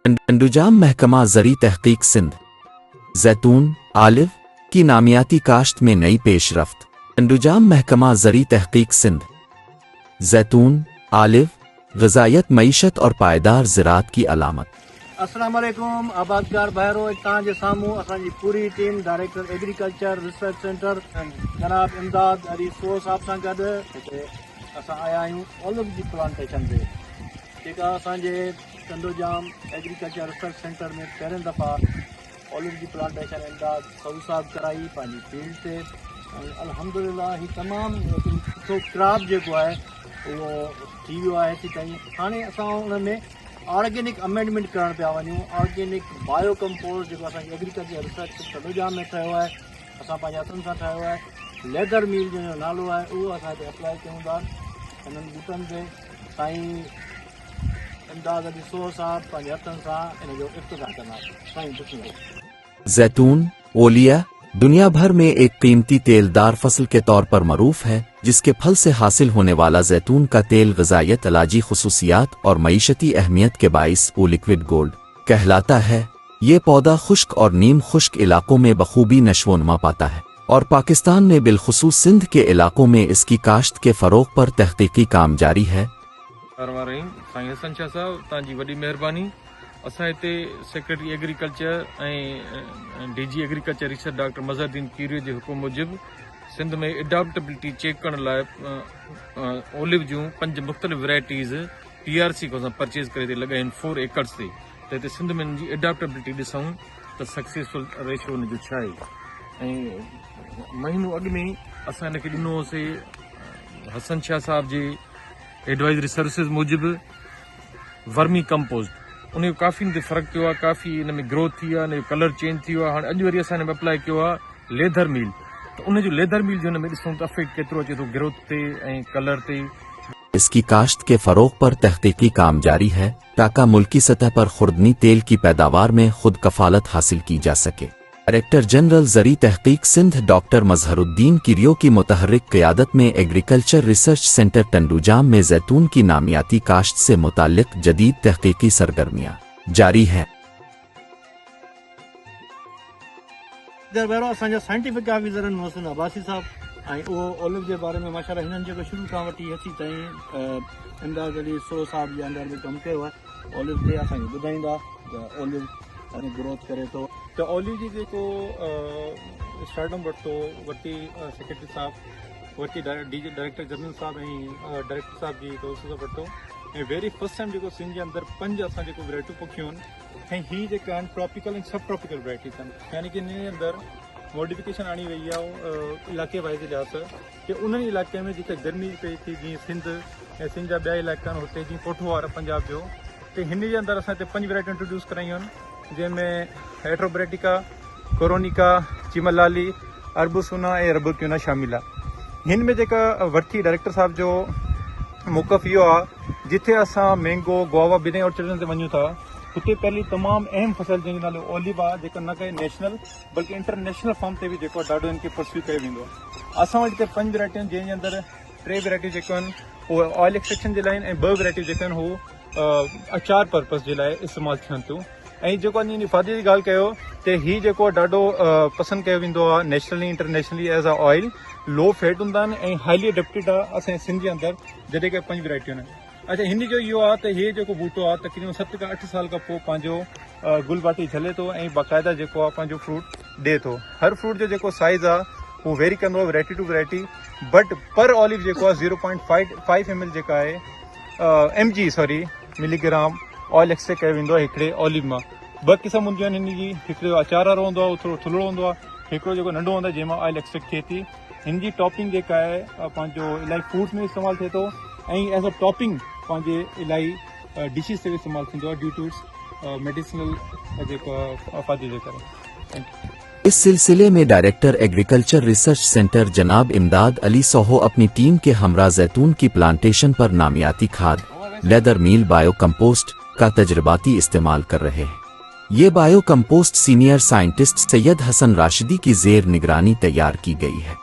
अंडुजाम महकमा ज़री तहकीक सिंध। जैतून आलिव की नामियाती काश्त में नई पेशरफ्त। अंडुजाम महकमा ज़री तहकीक सिंध। जैतून आलिव ग़िज़ायत मईशत और पायदार ज़राअत की अलामत। अस्सलाम वालेकुम आबादकार भाइरो, तव्हांजे साम्हूं असांजी पूरी team director agriculture research centre जनाब इमदाद अली सोह साहब सां गॾु हिते असां आया आहियूं ओलिव जी प्लांटेशन ते, जेका असांजे कंडोजाम एग्रीकल्चर रिसर्च सेंटर में पहिरियों दफ़ा ओलिव जी प्लांटेशन इमदाद सोह साहब कराई पंहिंजी फील्ड ते। ऐं अल्हम्दुलिल्लाह ही तमामु सुठो क्रॉप जेको आहे उहो थी वियो आहे हिते ताईं। हाणे असां उन में ऑर्गेनिक अमेंडमेंट करण पिया वञूं। ऑर्गेनिक बायो कंपोस्ट जेको असांजी एग्रीकल्चर रिसर्च कंडोजाम में ठहियो आहे, असां पंहिंजे हथनि सां ठाहियो आहे। लेदर मिल जो नालो आहे, उहो असां हिते अप्लाई कयूं था हिननि बूटनि ते। साईं इमदाद अली सोह साहब पंहिंजे हथनि सां इन जो इफ़्तिताह कंदा। साईं पुछियो। जैतून ओलिया दुनिया भर में एक कीमती तेलदार फसल के तौर पर मरूफ है, जिसके फल से हासिल होने वाला जैतून का तेल ग़िज़ायत इलाजी खुसूसियात और मईशती अहमियत के बाइस वो लिक्विड गोल्ड कहलाता है। ये पौधा खुश्क और नीम खुश्क इलाकों में बखूबी नशोनमा पाता है और पाकिस्तान में बिलखुसूस सिंध के इलाकों में इसकी काश्त के फ़रोग़ पर तहक़ीक़ी काम जारी है। साईं हसन शाह साहब तव्हांजी वॾी महिरबानी। असां हिते सेक्रेटरी एग्रीकल्चर ऐं डीजी एग्रीकल्चर रिसर्च डॉक्टर मज़हरुद्दीन कीरियो जे हुकुम मूजिबि सिंध में एडॉप्टेबिलिटी चेक करण लाइ ओलिव जूं 5 मुख़्तलिफ़ वैराइटीज़ PRC खां असां परचेज़ करे लॻा आहिनि 4 एकड़्स ते। त हिते सिंध में हिन जी एडॉप्टेबिलिटी ॾिसूं त सक्सेसफुल रेशियो हुन जो छा आहे। ऐं महीनो अॻु में असां हिनखे ॾिनो होसीं हसन शाह साहब जे एडवाइज़री सर्विसिस मूजिबि वर्मी कंपोस्ट। उन जो काफ़ी हिन ते फ़र्क़ु पियो आहे, काफ़ी हिन में ग्रोथ थी आहे, हिन जो कलर चेंज थी वियो आहे। हाणे अॼु वरी असां हिन में अप्लाई कयो आहे लेदर मील। त उन जो लेदर मील जो हिन में ॾिसूं त अफेक्ट केतिरो अचे थो ग्रोथ ते ऐं कलर ते। इसकी काश्त के फ़रोग़ पर तहक़ीक़ी काम जारी है ताकि मुल्की सतह पर खुर्दनी तेल की पैदावार में खुद कफालत हासिल की जा सके। डायरेक्टर जनरल ज़री तहक़ीक सिंध डॉक्टर मज़हरुद्दीन कीरियो की मुतहर्रिक क़यादत में एग्रीकल्चर रिसर्च सेंटर टंडूजाम में जैतून की नामियाती काश्त से मुताल्लिक़ जदीद तहक़ीक़ी सरगर्मियाँ जारी हैं। असांजा साइंटिफिक ऑफिसर आहिनि मोहसिन अब्बासी साहब, ऐं उहो ओलिव जे बारे में माशाल्लाह हिननि जेको शुरू खां वठी अची ताईं इमदाद अली सोह साहब जे अंदर में कमु कयो आहे। ओलिव ते असांखे ॿुधाईंदा त ओलिव ग्रोथ करे थो। त ओलिव जी जेको स्टार्टअप वरिती सेक्रेटरी साहब, वरिती डीजी डायरेक्टर जनरल साहब ऐं डायरेक्टर साहब जी दोस्त सां वरितो। ऐं वेरी फर्स्ट टाइम जेको सिंध जे अंदरि 5 असां जेको वैराइटियूं पोखियूं आहिनि। ऐं हीअ जेका आहिनि ट्रॉपिकल ऐं सब ट्रॉपिकल वैराइटीज़ आहिनि, यानी कि इन जे अंदरि मॉडिफिकेशन आणी वई आहे इलाइक़े वाइज़ लिहाज़ कि उन्हनि इलाइक़े में जेका गर्मी पए थी, जीअं सिंध ऐं सिंध जा ॿिया इलाइक़ा आहिनि हुते, जीअं पोठो आहे पंजाब जो, त हिन जे अंदरि असां हिते 5 वैराइटियूं इंट्रोड्यूस करायूं आहिनि, जंहिंमें हेट्रोब्रेटिका, कोरोनिका, चिमलाली, अर्बुसुना ऐं रबुक्यूना शामिल आहे। हिन में जेका वरिती डायरेक्टर साहब जो मौक़फ़ इहो आहे जिथे असां मैंगो गुआवा ॿिन्ही ऑर्चर्डनि ते वञूं था, हुते पहली तमामु अहम फसल जंहिंजो नालो ओलिव आहे, जेको न करे नेशनल बल्कि इंटरनेशनल फॉर्म ते बि जेको ॾाढो हिनखे परस्यू कयो वेंदो आहे। असां वटि हिते 5 वैराइटियूं आहिनि, जंहिंजे अंदरि 3 वैराइटियूं जेके आहिनि उहे ऑयल एक्सट्रैक्शन जे लाइ आहिनि ऐं 2 वैराइटियूं जेके आहिनि हू अचार पर्पज़ जे लाइ इस्तेमालु थियनि थियूं। ऐं जेको अञा फ़ाइदे जी ॻाल्हि कयो त हीउ जेको ॾाढो पसंदि कयो वेंदो आहे nationally internationally as a oil, low fat हूंदा आहिनि ऐं हाईली अडेप्टेड आहे असांजे सिंध जे अंदरि, जॾहिं की 5 वैराइटियूं आहिनि। अच्छा, हिन जो इहो आहे त हीअ जेको बूटो आहे तक़रीबन 7 खां 8 साल खां पोइ पंहिंजो गुल बाटी झले थो ऐं बाक़ाइदा जेको आहे पंहिंजो फ्रूट ॾिए थो। हर फ्रूट जो जेको साइज़ आहे उहो वेरी कंदो आहे वैराइटी टू वैराइटी, बट पर ऑलिव जेको आहे 0.5 ml जेका आहे mg मिलीग्राम ऑयल एक्सट्रैक्ट कयो वेंदो आहे हिकिड़े ऑलिव मां। 2 क़िस्म हूंदियूं आहिनि हिन जी, हिकिड़ो अचार वारो हूंदो आहे, उहो थोरो थुल्हो हूंदो आहे, हिकिड़ो जेको नंढो हूंदो आहे जंहिंमां ऑयल एक्सट्रैक्ट थिए थी। हिन जी टॉपिंग जेका आहे पंहिंजो इलाही फूड में इस्तेमालु थिए थो ऐं एज़ अ टॉपिंग पंहिंजे इलाही डिशिस ते बि इस्तेमालु थींदो आहे ड्यू टू मेडिसिनल जेको फ़ाइदे जे करे। इस सिलसिले में डायरेक्टर एग्रीकल्चर रिसर्च सेंटर जनाब इमदाद अली सोह अपनी टीम के हमरा जैतून की प्लांटेशन पर नामियाती खाद लेदर मील बायो कंपोस्ट का तजर्बाती इस्तेमाल कर रहे हैं। ये bio compost senior scientist Syed Hasan Rashidi की जेर निगरानी तैयार की गई है।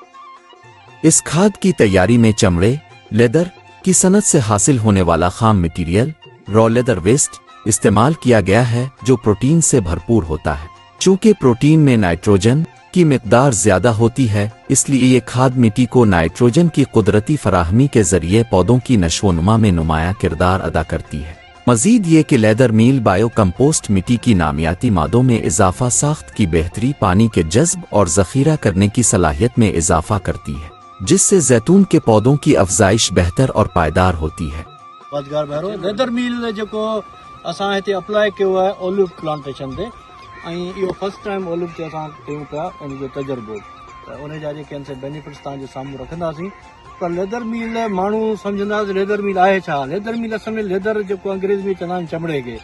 इस खाद की तैयारी में चमड़े लेदर की सनत से हासिल होने वाला खाम मटीरियल, रॉ लेदर वेस्ट, इस्तेमाल किया गया है जो प्रोटीन से भरपूर होता है। चूंकि प्रोटीन में नाइट्रोजन की मिकदार ज्यादा होती है, इसलिए ये खाद मिट्टी को नाइट्रोजन की कुदरती फराहमी के जरिए पौधों की नशोनुमा में नुमाया किरदार अदा करती है। मजीद ये कि लेदर मील बायो कंपोस्ट मिट्टी की नामियाती मादों में इजाफा, साख्त की बेहतरी, पानी के जज्ब और जखीरा करने की सलाहियत में इजाफा करती है, जिससे जैतून के पौधों की अफजाइश बेहतर और पायदार होती है। रोजगार भैरो लेदर मिल जो असां हिते अप्लाई किया है ओलिव प्लांटेशन ते, इहो फर्स्ट टाइम ओलिव ते असां कयूं पिया इन जो तजुर्बो, त उन जा जेके बेनिफिट्स तव्हांजे साम्हूं रखंदासीं। पर लेदर मिल माण्हू सम्झंदासीं लेदर मिल आहे छा? लेदर मिल असल में लेदर जेको अंग्रेज़ में चवंदा आहिनि चमड़े खे,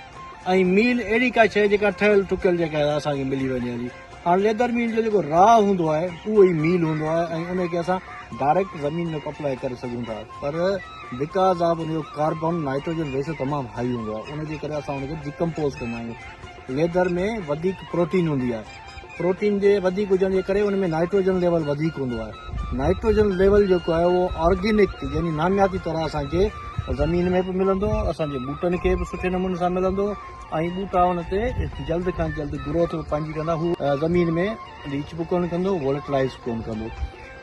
ऐं मिल अहिड़ी का शइ जेका ठहियल ठुकियल जेका असांखे मिली वञे हली। हाणे लेदर मिल जो जेको रा हूंदो आहे उहो ई मिल हूंदो आहे, ऐं उनखे असां डायरेक्ट ज़मीन में अप्लाई करे सघूं था। पर बिकॉज ऑफ उनजो कार्बन नाइट्रोजन रेशो तमामु हाई हूंदो आहे, उनजे करे असां उनखे डिकम्पोज कंदा आहियूं। लेदर में वधीक प्रोटीन हूंदी आहे, प्रोटीन जे वधीक हुजण जे करे उन में नाइट्रोजन लेवल वधीक हूंदो आहे। नाइट्रोजन लेवल जेको आहे उहो ऑर्गेनिक यानी नामियाती तरह असांखे ज़मीन में बि मिलंदो, असांजे ॿूटनि खे बि सुठे नमूने सां मिलंदो, ऐं ॿूटा हुन ते जल्द खां जल्द ग्रोथ पंहिंजी कंदा, हू ज़मीन में रीच बि कोन कंदो, वोलेटाइल कोन कंदो।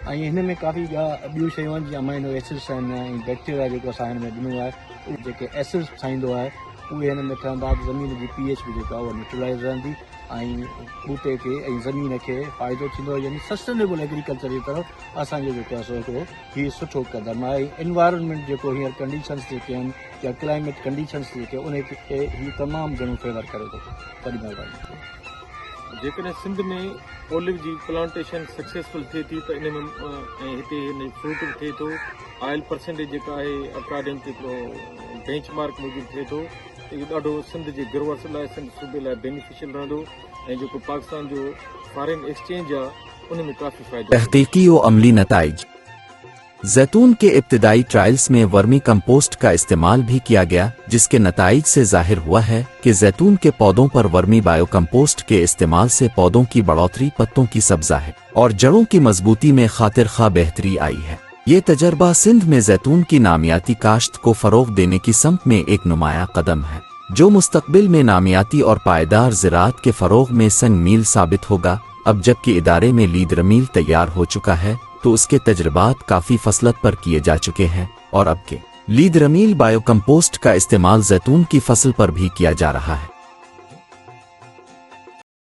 ऐं हिन में काफ़ी ॿियूं शयूं आहिनि जीअं अमाइनो एसिड्स आहिनि, ऐं बैक्टीरिया जेको असां हिन में ॾिनो आहे, उहे जेके एसिड्स ठाहींदो आहे उहे हिन में ठहंदा, ज़मीन जी pH बि जेका उहा न्यूट्रलाइज़ रहंदी, ऐं ॿूटे खे ऐं ज़मीन खे फ़ाइदो थींदो। यानी सस्टेनेबल एग्रीकल्चर जी तरफ़ असांजो जेको आहे सो हिकिड़ो हीउ सुठो क़दम आहे। एनवायरनमेंट जेको हींअर कंडीशन्स जेके आहिनि या क्लाइमेट कंडीशन्स जेके उनखे हीउ तमामु घणो फेवर करे थो। वॾी महिरबानी। जेकॾहिं सिंध में ओलिव जी प्लांटेशन सक्सेसफुल थिए थी त इन में ऐं हिते हिन फ्रूट बि थिए थो, ऑयल परसेंटेज जेका आहे अकॉर्डिंग टू हिकिड़ो बेंच मार्क मूजिबि थिए थो, इहो ॾाढो सिंध जे ग्रोवर्स लाइ, सिंध सूबे लाइ बेनिफिशियल रहंदो, ऐं जेको पाकिस्तान जो फॉरेन एक्सचेंज आहे उन में काफ़ी फ़ाइदो। तहकीकी व अमली नताइज। जैतून के इब्तदाई ट्रायल्स में वर्मी कंपोस्ट का इस्तेमाल भी किया गया, जिसके नताइज से जाहिर हुआ है कि जैतून के पौधों पर वर्मी बायो कंपोस्ट के इस्तेमाल से पौधों की बढ़ोतरी, पत्तों की सब्जा है और जड़ों की मजबूती में खातिर खा बेहतरी आई है। ये तजर्बा सिंध में जैतून की नामियाती काश्त को फरोग देने की समत में एक नुमाया कदम है, जो मुस्तकबिल में नामियाती और पायदार ज़राअत के फरोग में संग मील साबित होगा। अब जबकि इदारे में लीदर मील तैयार हो चुका है, तो उसके तजर्बात काफ़ी फसलत पर किए जा चुके हैं और अब के लीदर मील बायो कंपोस्ट का इस्तेमाल जैतून की फसल पर भी किया जा रहा है।